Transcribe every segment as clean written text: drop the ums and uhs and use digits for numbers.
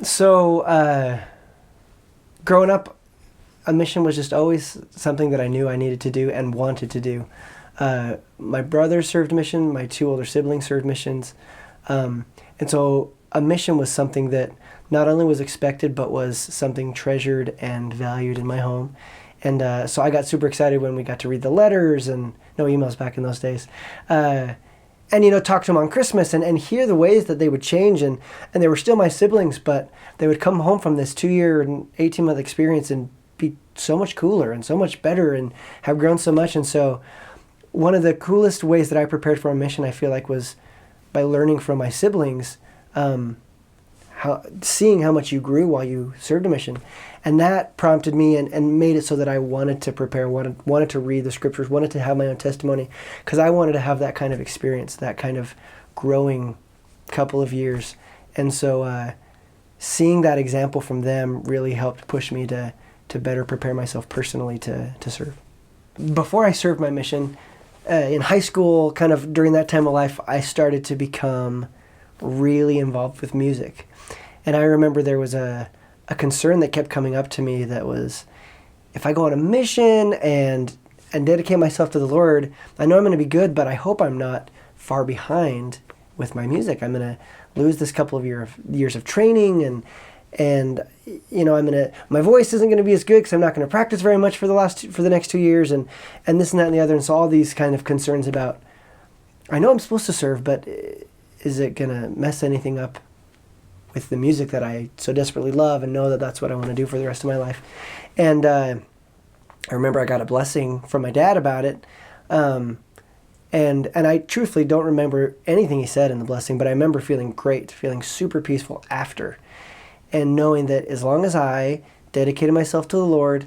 So growing up, a mission was just always something that I knew I needed to do and wanted to do. My brother served mission. My two older siblings served missions. And so a mission was something that not only was expected, but was something treasured and valued in my home. And so I got super excited when we got to read the letters, and no emails back in those days. And, talk to them on Christmas and hear the ways that they would change. And they were still my siblings, but they would come home from this 2-year and 18-month experience and be so much cooler and so much better and have grown so much. And so one of the coolest ways that I prepared for a mission, I feel like, was by learning from my siblings, seeing how much you grew while you served a mission. And that prompted me and made it so that I wanted to prepare, wanted to read the scriptures, wanted to have my own testimony, because I wanted to have that kind of experience, that kind of growing couple of years. And so seeing that example from them really helped push me to better prepare myself personally to serve. Before I served my mission, in high school, kind of during that time of life, I started to become really involved with music. And I remember there was a concern that kept coming up to me that was, if I go on a mission and dedicate myself to the Lord, I know I'm going to be good, but I hope I'm not far behind with my music. I'm going to lose this couple of years of training, and my voice isn't going to be as good because I'm not going to practice very much for the next 2 years, and this and that and the other. And so all these kind of concerns about, I know I'm supposed to serve, but is it going to mess anything up with the music that I so desperately love and know that that's what I want to do for the rest of my life? And I remember I got a blessing from my dad about it. And I truthfully don't remember anything he said in the blessing, but I remember feeling great, feeling super peaceful after. And knowing that as long as I dedicated myself to the Lord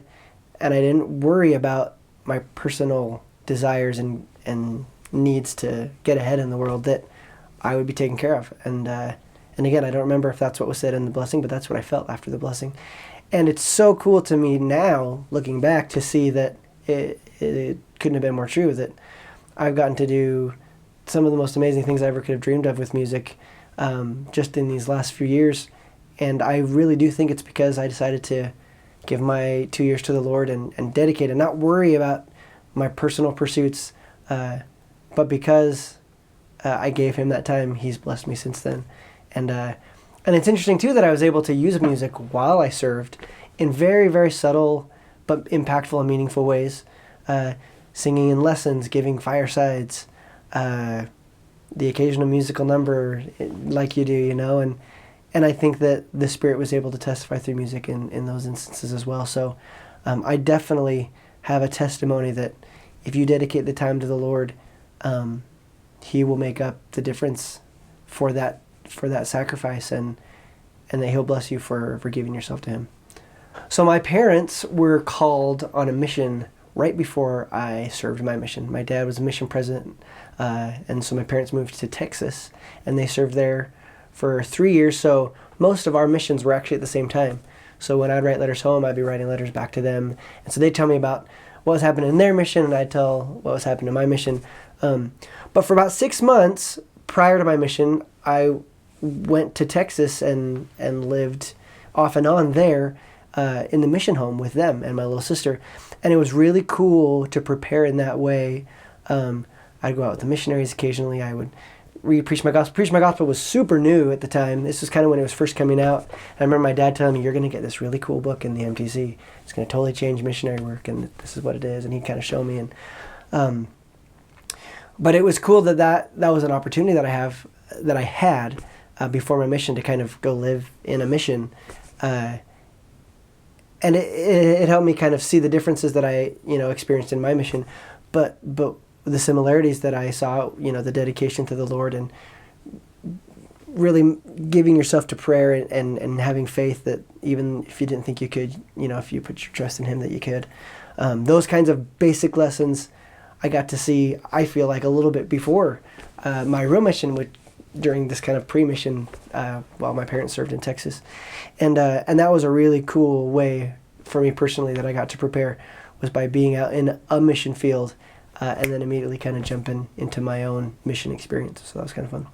and I didn't worry about my personal desires and needs to get ahead in the world, that I would be taken care of. And again, I don't remember if that's what was said in the blessing, but that's what I felt after the blessing. And it's so cool to me now, looking back, to see that it couldn't have been more true, that I've gotten to do some of the most amazing things I ever could have dreamed of with music just in these last few years. And I really do think it's because I decided to give my 2 years to the Lord and dedicate and not worry about my personal pursuits, but because I gave him that time, he's blessed me since then. And it's interesting, too, that I was able to use music while I served in very, very subtle but impactful and meaningful ways. Singing in lessons, giving firesides, the occasional musical number like you do, and I think that the Spirit was able to testify through music in those instances as well. So I definitely have a testimony that if you dedicate the time to the Lord, he will make up the difference for that sacrifice, and that he'll bless you for giving yourself to him. So my parents were called on a mission right before I served my mission. My dad was a mission president, and so my parents moved to Texas, and they served there for 3 years. So most of our missions were actually at the same time. So when I'd write letters home, I'd be writing letters back to them. And so they'd tell me about what was happening in their mission, and I'd tell what was happening in my mission. But for about 6 months prior to my mission, I went to Texas and lived off and on there in the mission home with them and my little sister. And it was really cool to prepare in that way. I'd go out with the missionaries occasionally. I would preach my gospel. Preach my gospel was super new at the time. This was kind of when it was first coming out. And I remember my dad telling me, you're going to get this really cool book in the MTC. It's going to totally change missionary work, and this is what it is. And he'd kind of show me. And but it was cool that was an opportunity that I had before my mission to kind of go live in a mission. And it helped me kind of see the differences that I experienced in my mission, but the similarities that I saw, the dedication to the Lord and really giving yourself to prayer and having faith that even if you didn't think you could, if you put your trust in him, that you could. Those kinds of basic lessons I got to see, I feel like, a little bit before my real mission, during this kind of pre-mission while my parents served in Texas. And that was a really cool way for me personally that I got to prepare, was by being out in a mission field and then immediately kind of jumping into my own mission experience. So that was kind of fun.